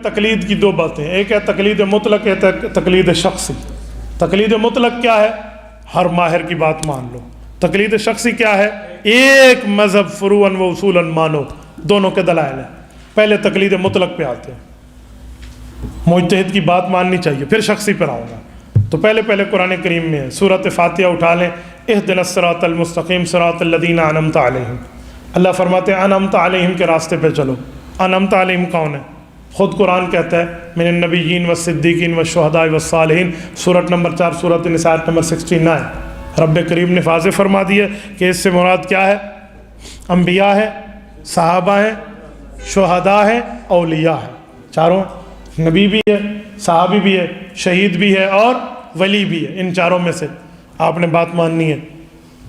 تقلید کی دو باتیں، ایک ہے تقلید مطلق، ایک ہے تقلید شخصی۔ تقلید مطلق کیا ہے؟ ہر ماہر کی بات مان لو۔ تقلید شخصی کیا ہے؟ ایک مذہب فروعاً و اصولاً مانو۔ دونوں کے دلائل ہیں۔ پہلے تقلید مطلق پہ آتے ہیں، مجتہد کی بات ماننی چاہیے، پھر شخصی پر آؤں گا۔ تو پہلے قرآن کریم میں ہے، سورۃ فاتحہ اٹھا لیں، اہدنا الصراط المستقیم صراط الذین انعمت علیہم۔ اللہ فرماتے ہیں انعمت علیہم کے راستے پہ چلو۔ انعمت علیہم کون ہے؟ خود قرآن کہتا ہے من النبیین والصدیقین والشہداء والصالحین، سورۃ نمبر 4 سورۃ النساء نمبر 69۔ رب کریم نے واضح فرما دی ہے کہ اس سے مراد کیا ہے؟ انبیاء ہے، صحابہ ہیں، شہداء ہیں، اولیاء ہیں، چاروں ہیں۔ نبی بھی ہے، صحابی بھی ہے، شہید بھی ہے اور ولی بھی ہے۔ ان چاروں میں سے آپ نے بات ماننی ہے۔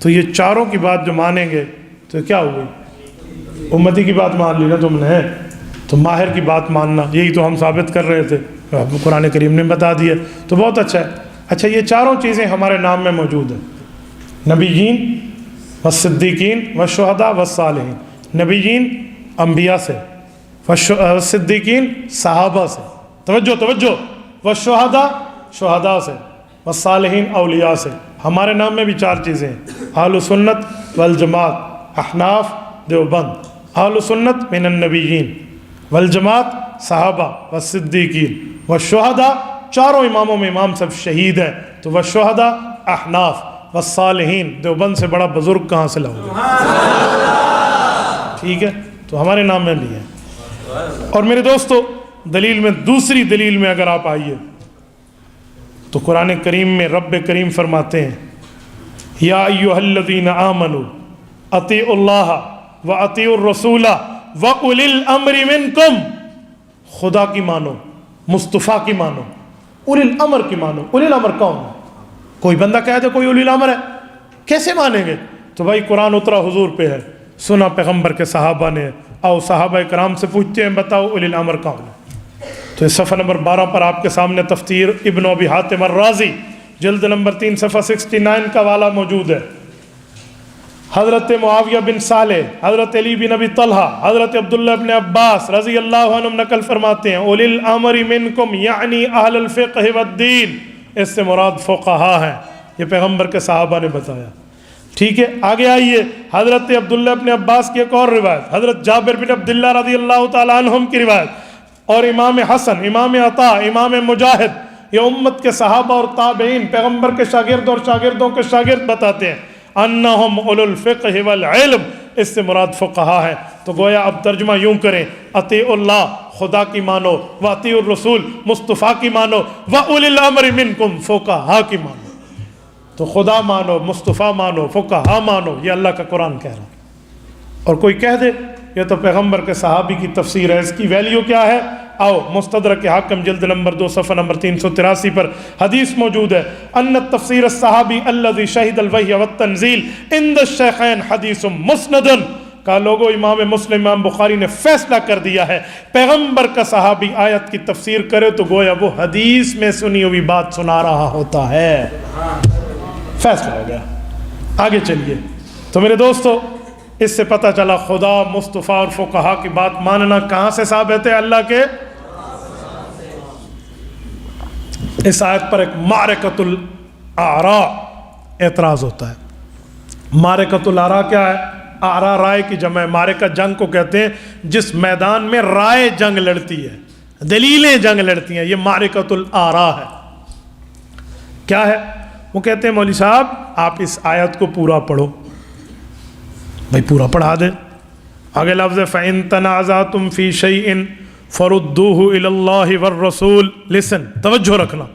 تو یہ چاروں کی بات جو مانیں گے تو کیا ہوگی؟ امتی کی بات مان لی نا تم نے، تو ماہر کی بات ماننا، یہی تو ہم ثابت کر رہے تھے، قرآن کریم نے بتا دیا، تو بہت اچھا ہے۔ اچھا، یہ چاروں چیزیں ہمارے نام میں موجود ہیں، نبیین والصدیقین والشہداء والصالحین۔ نبیین انبیاء سے، والصدیقین صحابہ سے، توجہ، والشہداء شہداء سے، والصالحین اولیاء سے۔ ہمارے نام میں بھی چار چیزیں ہیں، اہل سنت والجماعت، احناف دیوبند۔ اہل سنت من النبیین، والجماعت صحابہ، والصدیقین، والشہداء چاروں اماموں میں امام سب شہید ہیں، تو والشہداء احناف، والصالحین دیوبند سے بڑا بزرگ کہاں سے لاؤ گے؟ ٹھیک ہے، تو ہمارے نام میں بھی ہے۔ اور میرے دوستو، دلیل میں دوسری دلیل میں اگر آپ آئیے تو قرآن کریم میں رب کریم فرماتے ہیں یا ایھا الذین آمنوا اطیعوا اللہ واطیعوا الرسول واولی الامر منکم۔ خدا کی مانو، مصطفیٰ کی مانو، اولی الامر کی مانو۔ اولی الامر کون ہے؟ کوئی بندہ کہہ دے کوئی اولی الامر ہے، کیسے مانیں گے؟ تو بھائی قرآن اترا حضور پہ ہے، سنا پیغمبر کے صحابہ نے، آؤ صحابہ کرام سے پوچھتے ہیں بتاؤ اولی الامر کون ہے؟ تو اس صفحہ نمبر 12 پر آپ کے سامنے تفسیر ابن ابی حاتم الرازی جلد نمبر 3 صفحہ 69 کا والا موجود ہے۔ حضرت معاویہ بن صالح، حضرت علی بن ابی طلحہ، حضرت عبداللہ بن عباس رضی اللہ عنہم نقل فرماتے ہیں اولی الامر منکم یعنی اہل الفقہ والدین، اس سے مراد فقہا ہیں۔ یہ پیغمبر کے صحابہ نے بتایا۔ ٹھیک ہے، آگے آئیے، حضرت عبداللہ بن عباس کی ایک اور روایت، حضرت جابر بن عبداللہ رضی اللہ تعالیٰ عنہم کی روایت، اور امام حسن، امام عطا، امام مجاہد، یہ امت کے صحابہ اور تابعین، پیغمبر کے شاگرد اور شاگردوں کے شاگرد بتاتے ہیں انہم اولو الفقہ والعلم، اس سے مراد فقہا ہے۔ تو گویا اب ترجمہ یوں کریں، اطیعوا اللہ خدا کی مانو، واطیعوا الرسول مصطفیٰ کی مانو، واولی الامر منکم فقہا کی مانو۔ تو خدا مانو، مصطفیٰ مانو، فقہا مانو، یہ اللہ کا قرآن کہہ رہا ہے۔ اور کوئی کہہ دے یہ تو پیغمبر کے صحابی کی تفسیر ہے، اس کی ویلیو کیا ہے؟ آؤ مستدرک حاکم جلد نمبر 2 صفحہ نمبر 383 پر حدیث موجود ہے، ان التفسیر الصحابی الذی شہد الوحی والتنزیل عند الشیخین حدیث مسند۔ کا لوگوں امام مسلم، امام بخاری نے فیصلہ کر دیا ہے پیغمبر کا صحابی آیت کی تفسیر کرے تو گویا وہ حدیث میں سنی ہوئی بات سنا رہا ہوتا ہے۔ فیصلہ ہو گیا۔ آگے چلیے، تو میرے دوستو، اس سے پتہ چلا خدا، مصطفیٰ اور فقہا کی بات ماننا کہاں سے ثابت ہے؟ اللہ کے۔ اس آیت پر ایک معرکۃ الاراء اعتراض ہوتا ہے۔ معرکۃ الاراء کیا ہے؟ آراء رائے کی جمع ہے، معرکہ جنگ کو کہتے ہیں جس میدان میں رائے جنگ لڑتی ہے، دلیلیں جنگ لڑتی ہیں، یہ معرکۃ الاراء ہے۔ کیا ہے؟ وہ کہتے ہیں مولوی صاحب آپ اس آیت کو پورا پڑھو۔ بھائی پورا پڑھا دیں۔ آگے لفظ ہے فَإِن تَنَازَعْتُمْ فِي شَيْءٍ فَرُدُّوهُ إِلَى اللَّهِ وَالرَّسُولِ۔ لسن، توجہ رکھنا،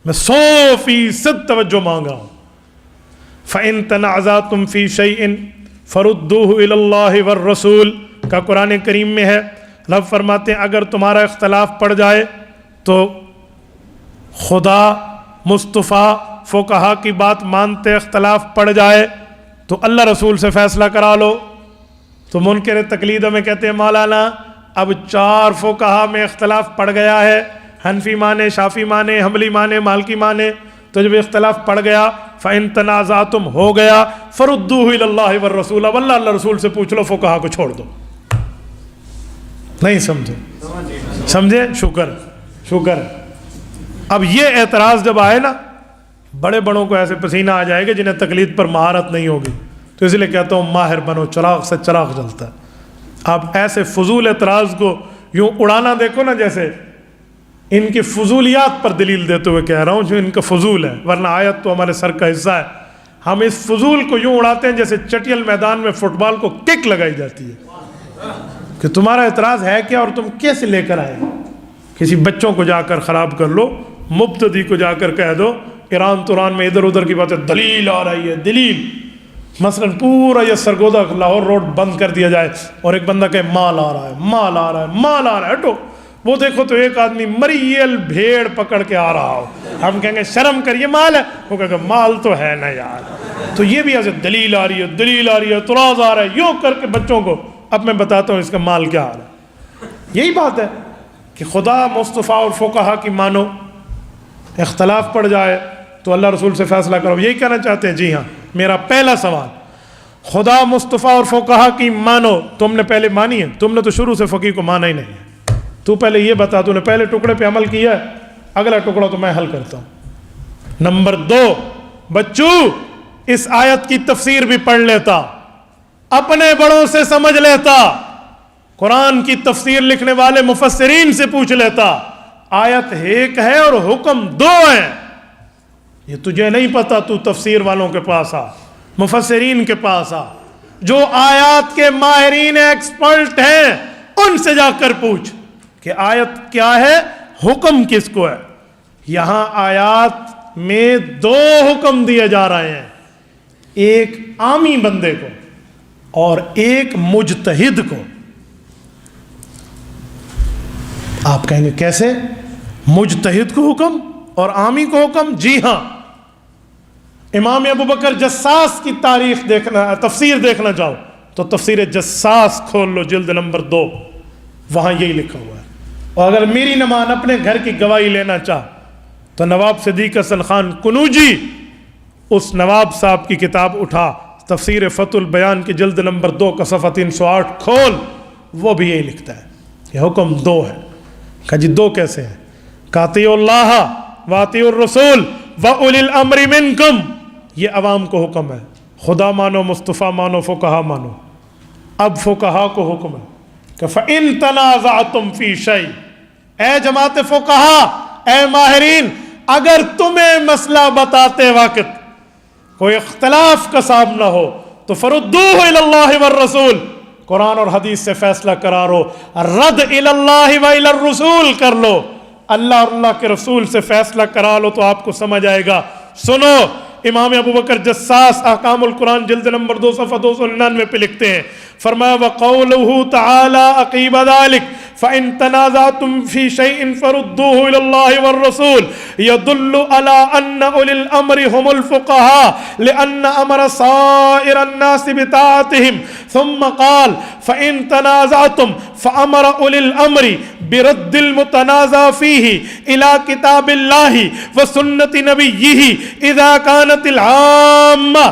میں 100% توجہ مانگ رہا ہوں۔ فَإِن تَنَازَعْتُمْ فِي شَيْءٍ فَرُدُّوهُ إِلَى اللَّهِ وَالرَّسُولِ کا قرآن کریم میں ہے۔ رب فرماتے ہیں اگر تمہارا اختلاف پڑ جائے تو خدا، مصطفیٰ، فقہا کی بات مانتے اختلاف پڑ جائے تو اللہ رسول سے فیصلہ کرا لو۔ تو منکر تقلید میں کہتے ہیں مولانا اب 4 فقہا میں اختلاف پڑ گیا ہے، حنفی مانے، شافی مانے، حنبلی مانے، مالکی مانے، تو جب اختلاف پڑ گیا فَإِن تَنَازَعْتُمْ ہو گیا فَرُدُّوهُ إِلَى اللَّهِ وَالرَّسُولِ، واللہ اللہ رسول سے پوچھ لو، فقہا کو چھوڑ دو۔ نہیں سمجھے؟ سمجھے؟ شکر شکر۔ اب یہ اعتراض جب آئے نا، بڑے بڑوں کو ایسے پسینہ آ جائے گا جنہیں تقلید پر مہارت نہیں ہوگی، تو اس لیے کہتا ہوں ماہر بنو، چراغ سے چراغ جلتا ہے۔ آپ ایسے فضول اعتراض کو یوں اڑانا دیکھو نا، جیسے ان کی فضولیات پر دلیل دیتے ہوئے کہہ رہا ہوں جو ان کا فضول ہے، ورنہ آیت تو ہمارے سر کا حصہ ہے۔ ہم اس فضول کو یوں اڑاتے ہیں جیسے چٹیل میدان میں فٹ بال کو کک لگائی جاتی ہے کہ تمہارا اعتراض ہے کیا اور تم کیسے لے کر آئے۔ کسی بچوں کو جا کر خراب کر لو، مبتدی کو جا کر کہہ دو ایران توران میں ادھر ادھر کی باتیں، دلیل آ رہی ہے دلیل، مثلا پورا یہ سرگودا لاہور روڈ بند کر دیا جائے اور ایک بندہ کہے مال آ رہا ہے مال آ رہا ہے مال آ رہا ہے، ہٹو، وہ دیکھو تو ایک آدمی مریل بھیڑ پکڑ کے آ رہا ہو، ہم کہیں گے شرم کریے مال ہے، وہ کہے گا مال تو ہے نا یار۔ تو یہ بھی ایسے دلیل آ رہی ہے دلیل آ رہی ہے، اعتراض آ رہا ہے، یوں کر کے بچوں کو اب میں بتاتا ہوں اس کا مال کیا آ رہا ہے۔ یہی بات ہے کہ خدا مصطفیٰ اور فقہا کی مانو، اختلاف پڑ جائے تو اللہ رسول سے فیصلہ کرو، یہی کہنا چاہتے ہیں؟ جی ہاں۔ میرا پہلا سوال، خدا مصطفیٰ اور فقہا کی مانو، تم نے پہلے مانی ہے؟ تم نے تو شروع سے فقیہ کو مانا ہی نہیں ہے۔ تو پہلے یہ بتا، تو نے پہلے ٹکڑے پہ عمل کیا ہے؟ اگلا ٹکڑا تو میں حل کرتا ہوں۔ نمبر 2، بچو اس آیت کی تفسیر بھی پڑھ لیتا، اپنے بڑوں سے سمجھ لیتا، قرآن کی تفسیر لکھنے والے مفسرین سے پوچھ لیتا۔ آیت ایک ہے اور حکم 2 ہیں، یہ تجھے نہیں پتا، تو تفسیر والوں کے پاس آ، مفسرین کے پاس آ، جو آیات کے ماہرین ایکسپرٹ ہیں ان سے جا کر پوچھ کہ آیت کیا ہے، حکم کس کو ہے۔ یہاں آیات میں 2 حکم دیے جا رہے ہیں، ایک عامی بندے کو اور ایک مجتہد کو۔ آپ کہیں گے کیسے؟ مجتہد کو حکم اور عامی کو حکم؟ جی ہاں، امام ابو بکر جساس کی تاریخ دیکھنا، تفسیر دیکھنا چاہو تو تفسیر جساس کھول لو، جلد نمبر 2، وہاں یہی لکھا ہوا ہے۔ اور اگر میری نمان اپنے گھر کی گواہی لینا چاہ تو نواب صدیق حسن خان کنوجی، اس نواب صاحب کی کتاب اٹھا، تفسیر فتح البیان کی جلد نمبر 2 کا صفحہ 308 کھول، وہ بھی یہی لکھتا ہے کہ حکم 2 ہے۔ کہا جی 2 کیسے ہیں؟ اطیعوا اللہ واطیعوا الرسول واولی الامر منکم، یہ عوام کو حکم ہے، خدا مانو، مصطفیٰ مانو، فقہا مانو۔ اب فقہا کو حکم ہے کہ فَإِن تَنَازَعْتُمْ فِي شَيْءٍ، اے جماعت فقہا، اے ماہرین، اگر تمہیں مسئلہ بتاتے وقت کوئی اختلاف کا صاحب نہ ہو تو فَرُدُّوهُ إِلَى اللَّهِ وَالرَّسُولِ، قرآن اور حدیث سے فیصلہ کرارو، رد إِلَى اللَّهِ وَإِلَى الرُّسُولِ کر لو، اللہ اور اللہ کے رسول سے فیصلہ کرا لو تو آپ کو سمجھ آئے گا۔ سنو، امام ابو بکر جساس احکام القرآن جلد نمبر 2 صفحہ 299 پہ لکھتے ہیں، فرمایا وَقَوْلُهُ تَعَالَى عَقِيبَ ذَلِكَ فَإِن تَنَازَعْتُمْ فِي شَيْءٍ فَرُدُّوهُ إِلَى اللَّهِ وَالرَّسُولِ يَدُلُّ عَلَىٰ أَنَّ أُولِي الْأَمْرِ هُمُ الْفُقَهَاءُ لِأَنَّ أَمْرَ سَائِرِ النَّاسِ بِطَاعَتِهِمْ ثُمَّ قَالَ فَإِن تَنَازَعْتُمْ فَأَمَرَ أُولِي الْأَمْرِ برد المتنازع فيه إلى كتاب الله وسنة نبيه إذا كانت العامة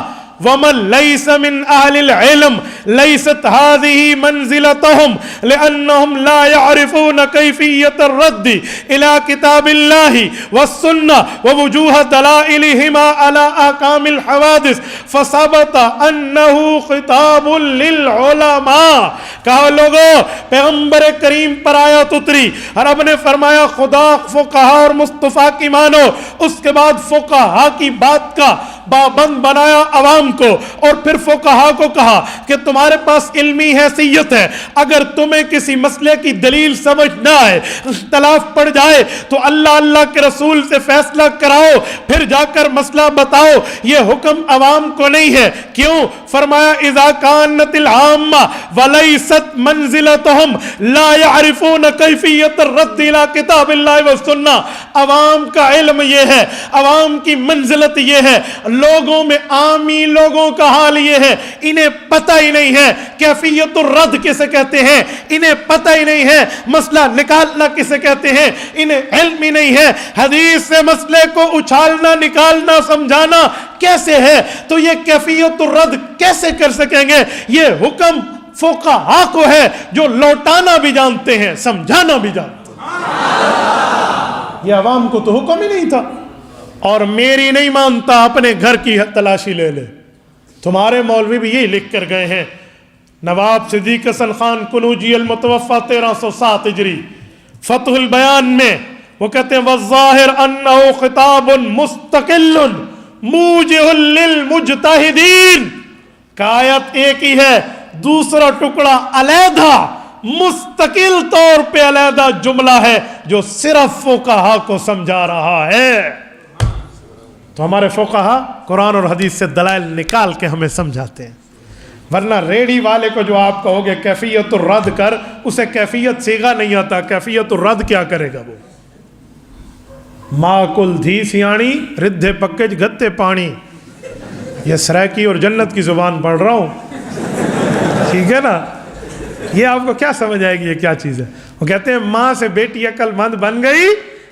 ومن ليس من أهل العلم ليست هذه منزلتهم لأنهم لا يعرفون كيفية الرد إلى كتاب الله والسنة ووجوه دلائلهما على أحكام الحوادث فثبت أنه خطاب للعلماء۔ کہا لوگو، پیغمبر کریم پر آیت اتری اور رب نے فرمایا خدا فقہا اور مصطفیٰ کی مانو، اس کے بعد فقہا کی بات کا پابند بنایا عوام کو، اور پھر فقہا کو کہا کہ تمہارے پاس علمی حیثیت ہے، اگر تمہیں کسی مسئلے کی دلیل سمجھ نہ آئے، اختلاف پڑ جائے تو اللہ کے رسول سے فیصلہ کراؤ، پھر جا کر مسئلہ بتاؤ۔ یہ حکم عوام کو نہیں ہے، کیوں؟ فرمایا اذا کانت العامہ ولیست منزلتہم لا يعرفون کیفیت الرد الى کتاب اللہ والسنہ۔ عوام کا علم یہ ہے، عوام کی منزلت یہ ہے، لوگوں میں عامی لوگوں کا حال یہ ہے، انہیں پتہ ہی نہیں ہے کیفیت الرد کسے کہتے ہیں، انہیں پتہ ہی نہیں ہے مسئلہ نکالنا کسے کہتے ہیں، انہیں علم ہی نہیں ہے حدیث سے مسئلے کو اچھالنا، نکالنا، سمجھانا کیسے ہے، تو یہ کیفیت الرد کیسے کر سکیں گے؟ یہ حکم فقہا کو ہے جو لوٹانا بھی جانتے ہیں سمجھانا بھی جانتے ہیں۔ یہ عوام کو تو حکم ہی نہیں تھا۔ اور میری نہیں مانتا اپنے گھر کی تلاشی لے لے، تمہارے مولوی بھی یہی لکھ کر گئے ہیں۔ نواب صدیق حسن خان کنوجی المتوفی 1307 ہجری فتح البیان میں وہ کہتے ہیں والظاہر انہ خطاب مستقل موجہ للمجتہدین، کہ آیت ایک ہی ہے، دوسرا ٹکڑا علیحدہ مستقل طور پہ علیحدہ جملہ ہے جو صرف فقہا کو سمجھا رہا ہے۔ تو ہمارے فقہا قرآن اور حدیث سے دلائل نکال کے ہمیں سمجھاتے ہیں، ورنہ ریڑھی والے کو جو آپ کہو گے کیفیت الرد کر، اسے کیفیت صیغہ نہیں آتا، کیفیت الرد کیا کرے گا وہ؟ ماں کل دھی سیانی ردھے پکج گتے پانی، یہ سرائکی اور جنت کی زبان پڑھ رہا ہوں، ٹھیک ہے نا؟ یہ آپ کو کیا سمجھ آئے گی یہ کیا چیز ہے؟ وہ کہتے ہیں ماں سے بیٹی عقل مند بن گئی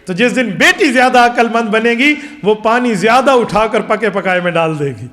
تو جس دن بیٹی زیادہ عقل مند بنے گی وہ پانی زیادہ اٹھا کر پکے پکائے میں ڈال دے گی۔